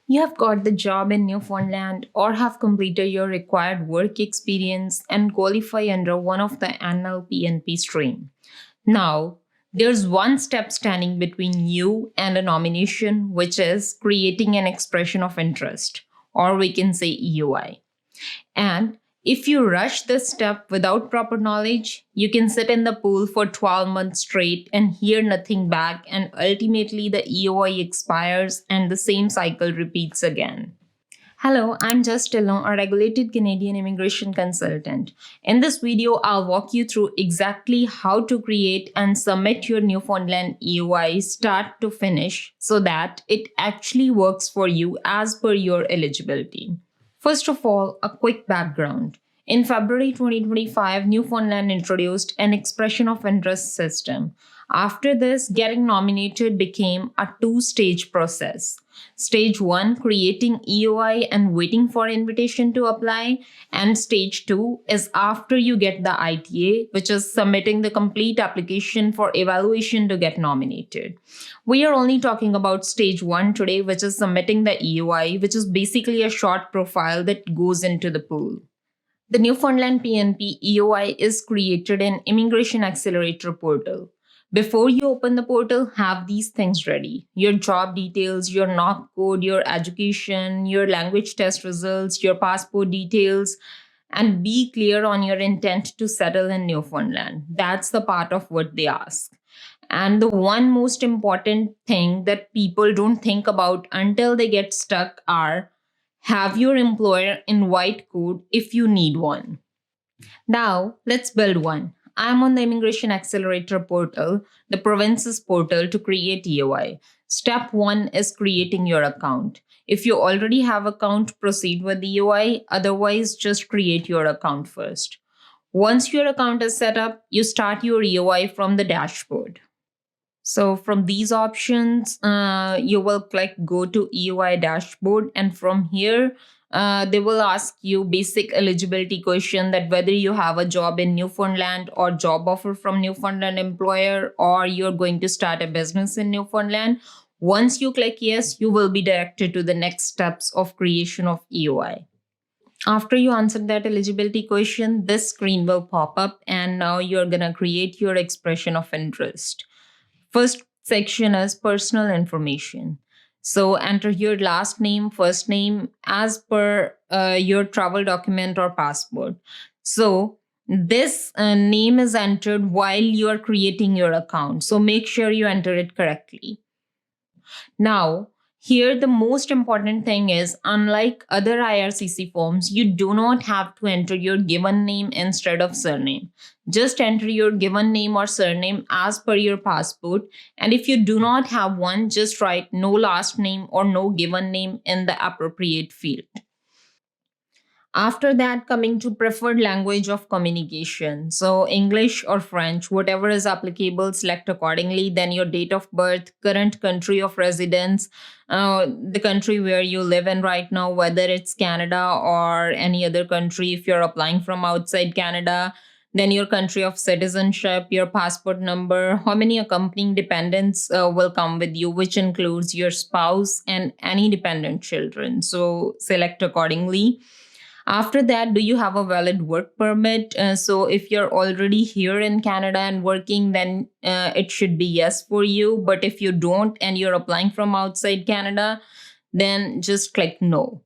You have got the job in Newfoundland or have completed your required work experience and qualify under one of the NLPNP stream. Now, there's one step standing between you and a nomination, which is creating an expression of interest, or we can say EOI. And if you rush this step without proper knowledge, you can sit in the pool for 12 months straight and hear nothing back, and ultimately the EOI expires and the same cycle repeats again. Hello, I'm Just Tillon, a regulated Canadian immigration consultant. In this video, I'll walk you through exactly how to create and submit your Newfoundland EOI start to finish so that it actually works for you as per your eligibility. First of all, a quick background. In February 2025, Newfoundland introduced an expression of interest system. After this, getting nominated became a two-stage process. Stage 1, creating EOI and waiting for invitation to apply. And stage 2 is after you get the ITA, which is submitting the complete application for evaluation to get nominated. We are only talking about stage 1 today, which is submitting the EOI, which is basically a short profile that goes into the pool. The Newfoundland PNP EOI is created in Immigration Accelerator portal. Before you open the portal, have these things ready. Your job details, your knock code, your education, your language test results, your passport details, and be clear on your intent to settle in Newfoundland. That's the part of what they ask. And the one most important thing that people don't think about until they get stuck are have your employer in white code if you need one. Now, let's build one. I'm on the Immigration Accelerator portal, the province's portal, to create EOI. Step 1 is creating your account. If you already have account, proceed with EOI. Otherwise, just create your account first. Once your account is set up, you start your EOI from the dashboard. So from these options, you will click go to EOI dashboard, and from here, they will ask you basic eligibility question that whether you have a job in Newfoundland or job offer from Newfoundland employer, or you're going to start a business in Newfoundland. Once you click yes, you will be directed to the next steps of creation of EOI. After you answer that eligibility question, this screen will pop up, and now you're gonna create your expression of interest. First section is personal information. So enter your last name, first name as per your travel document or passport. So this name is entered while you are creating your account. So make sure you enter it correctly. Now, here the most important thing is, unlike other IRCC forms, you do not have to enter your given name instead of surname. Just enter your given name or surname as per your passport. And if you do not have one, just write no last name or no given name in the appropriate field. After that, coming to preferred language of communication. So English or French, whatever is applicable, select accordingly. Then your date of birth, current country of residence, the country where you live in right now, whether it's Canada or any other country if you're applying from outside Canada. Then your country of citizenship, your passport number, how many accompanying dependents will come with you, which includes your spouse and any dependent children. So select accordingly. After that, do you have a valid work permit? So if you're already here in Canada and working, then it should be yes for you. But if you don't and you're applying from outside Canada, then just click no.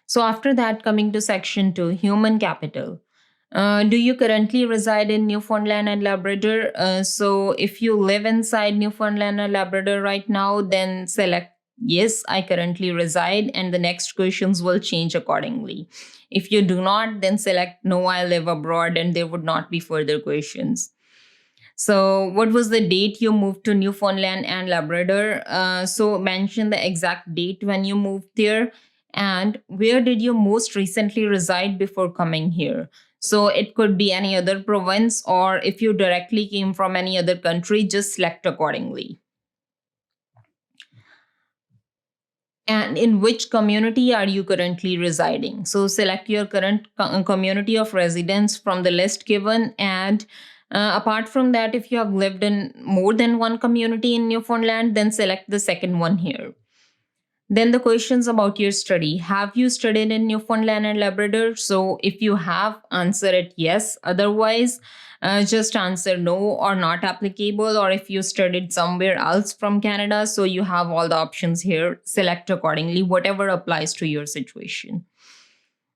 So after that, coming to section 2, human capital. Do you currently reside in Newfoundland and Labrador? So if you live inside Newfoundland and Labrador right now, then select yes, I currently reside, and the next questions will change accordingly. If you do not, then select no, I live abroad, and there would not be further questions. So what was the date you moved to Newfoundland and Labrador? So mention the exact date when you moved there, and where did you most recently reside before coming here? So it could be any other province, or if you directly came from any other country, just select accordingly. And in which community are you currently residing? So select your current community of residence from the list given. And apart from that, if you have lived in more than one community in Newfoundland, then select the second one here. Then the questions about your study. Have you studied in Newfoundland and Labrador? So if you have, answer it yes. Otherwise, just answer no or not applicable. Or if you studied somewhere else from Canada, so you have all the options here. Select accordingly, whatever applies to your situation.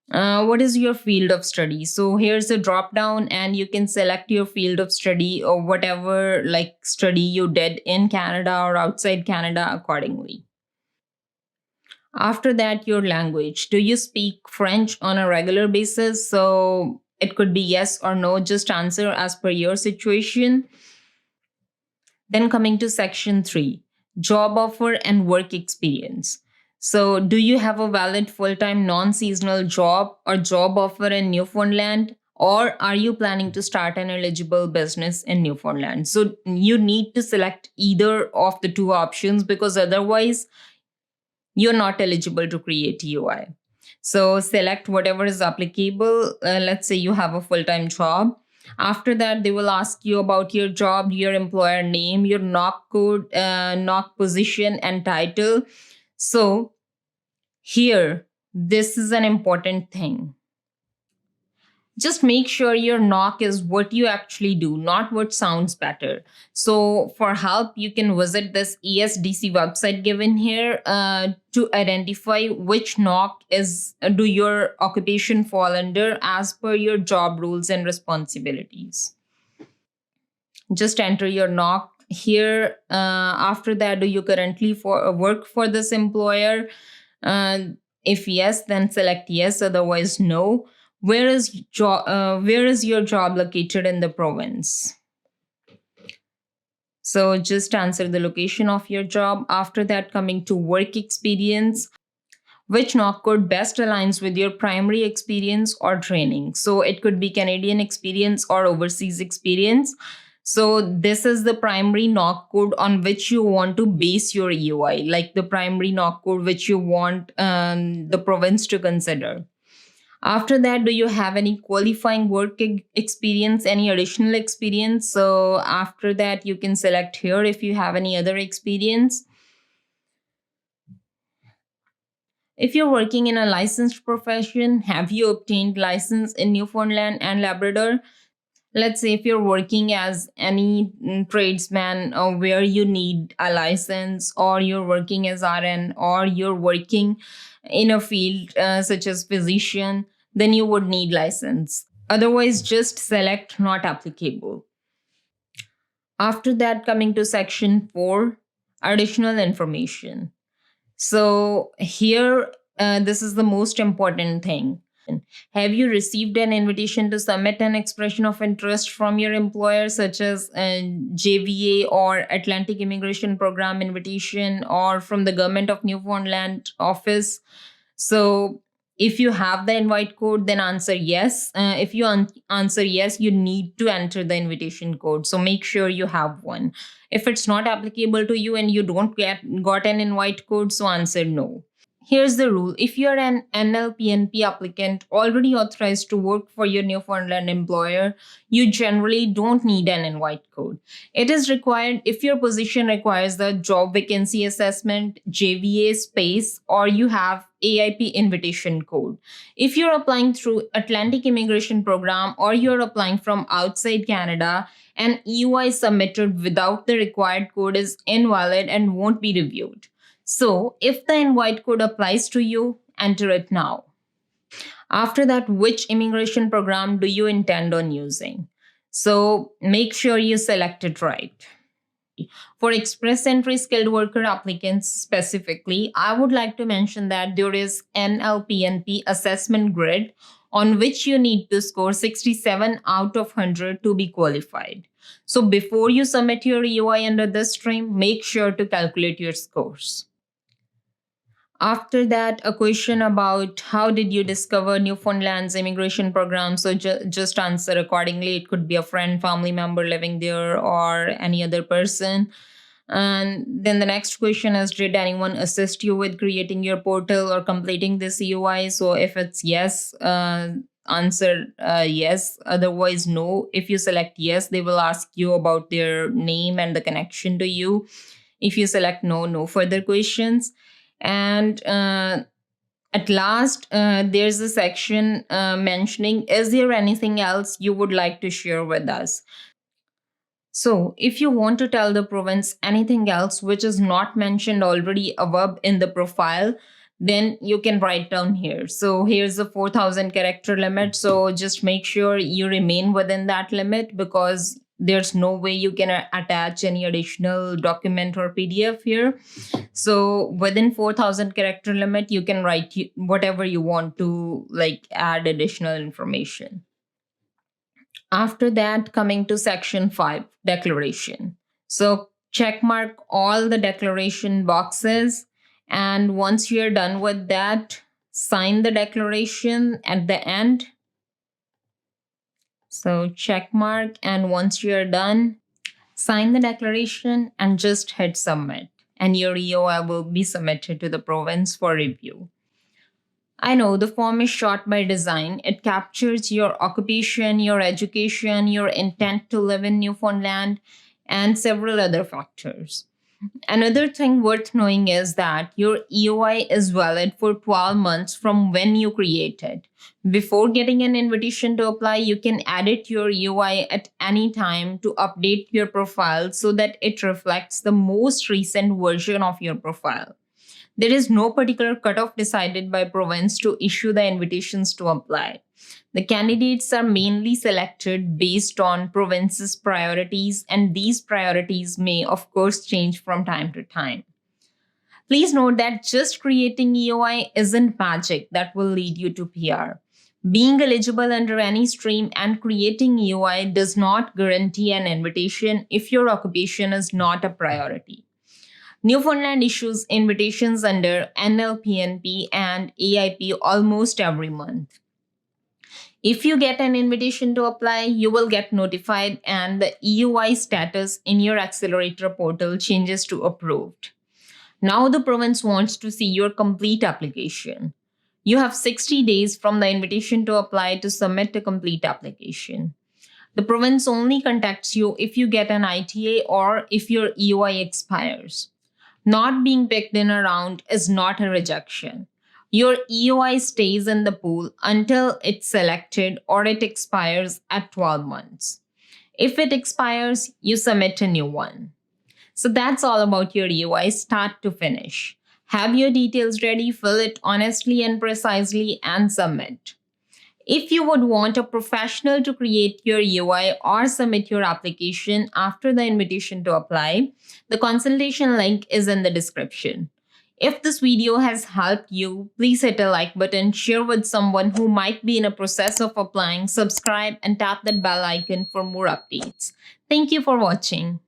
What is your field of study? So here's a drop down, and you can select your field of study or whatever like study you did in Canada or outside Canada accordingly. After that, your language. Do you speak French on a regular basis? So it could be yes or no, just answer as per your situation. Then coming to section 3, job offer and work experience. So, do you have a valid full time non seasonal job or job offer in Newfoundland? Or are you planning to start an eligible business in Newfoundland? So, you need to select either of the two options because otherwise, you're not eligible to create EOI. So select whatever is applicable. Let's say you have a full-time job. After that, they will ask you about your job, your employer name, your knock code, knock position, and title. So here, this is an important thing. Just make sure your knock is what you actually do, not what sounds better. So for help, you can visit this ESDC website given here to identify which knock is do your occupation fall under as per your job rules and responsibilities. Just enter your knock here. After that, do you currently work for this employer? uh, if yes, then select yes, otherwise no. Where is your job located in the province? So just answer the location of your job. After that, coming to work experience, which knock code best aligns with your primary experience or training? So it could be Canadian experience or overseas experience. So this is the primary knock code on which you want to base your EOI, like the primary knock code which you want the province to consider. After that, do you have any qualifying work experience, any additional experience? So after that, you can select here if you have any other experience. If you're working in a licensed profession, have you obtained license in Newfoundland and Labrador? Let's say if you're working as any tradesman where you need a license, or you're working as RN, or you're working in a field such as physician, then you would need license. Otherwise, just select not applicable. After that, coming to section 4, additional information. So here, this is the most important thing. Have you received an invitation to submit an expression of interest from your employer, such as JVA or Atlantic Immigration Program invitation, or from the Government of Newfoundland office? So if you have the invite code, then answer yes. If you answer yes, you need to enter the invitation code. So make sure you have one. If it's not applicable to you and you don't got an invite code, so answer no. Here's the rule. If you're an NLPNP applicant already authorized to work for your Newfoundland employer, you generally don't need an invite code. It is required if your position requires the job vacancy assessment, JVA space, or you have AIP invitation code. If you're applying through Atlantic Immigration Program or you're applying from outside Canada, an EOI submitted without the required code is invalid and won't be reviewed. So, if the invite code applies to you, enter it now. After that, which immigration program do you intend on using? So, make sure you select it right. For express entry skilled worker applicants specifically, I would like to mention that there is NLPNP assessment grid on which you need to score 67 out of 100 to be qualified. So, before you submit your EOI under this stream, make sure to calculate your scores. After that, a question about how did you discover Newfoundland's immigration program? So just answer accordingly. It could be a friend, family member living there, or any other person. And then the next question is, did anyone assist you with creating your portal or completing this EOI? So if it's yes, answer yes. Otherwise, no. If you select yes, they will ask you about their name and the connection to you. If you select no, no further questions. And at last, there's a section mentioning, is there anything else you would like to share with us? So, if you want to tell the province anything else which is not mentioned already above in the profile, then you can write down here. So, here's the 4,000 character limit. So, just make sure you remain within that limit, because there's no way you can attach any additional document or PDF here. So, within 4,000 character limit, you can write whatever you want to, like add additional information. After that, coming to section 5, declaration. So check mark all the declaration boxes. And once you're done with that, sign the declaration at the end. So check mark, and once you're done, sign the declaration and just hit submit. And your EOI will be submitted to the province for review. I know the form is short by design. It captures your occupation, your education, your intent to live in Newfoundland, and several other factors. Another thing worth knowing is that your EOI is valid for 12 months from when you create it. Before getting an invitation to apply, you can edit your EOI at any time to update your profile so that it reflects the most recent version of your profile. There is no particular cutoff decided by province to issue the invitations to apply. The candidates are mainly selected based on province's priorities, and these priorities may, of course, change from time to time. Please note that just creating EOI isn't magic that will lead you to PR. Being eligible under any stream and creating EOI does not guarantee an invitation if your occupation is not a priority. Newfoundland issues invitations under NLPNP and AIP almost every month. If you get an invitation to apply, you will get notified, and the EOI status in your accelerator portal changes to approved. Now the province wants to see your complete application. You have 60 days from the invitation to apply to submit a complete application. The province only contacts you if you get an ITA or if your EOI expires. Not being picked in a round is not a rejection. Your EOI stays in the pool until it's selected or it expires at 12 months. If it expires, you submit a new one. So that's all about your EOI start to finish. Have your details ready, fill it honestly and precisely, and submit. If you would want a professional to create your EOI or submit your application after the invitation to apply, the consultation link is in the description. If this video has helped you, please hit a like button, share with someone who might be in a process of applying, subscribe, and tap that bell icon for more updates. Thank you for watching.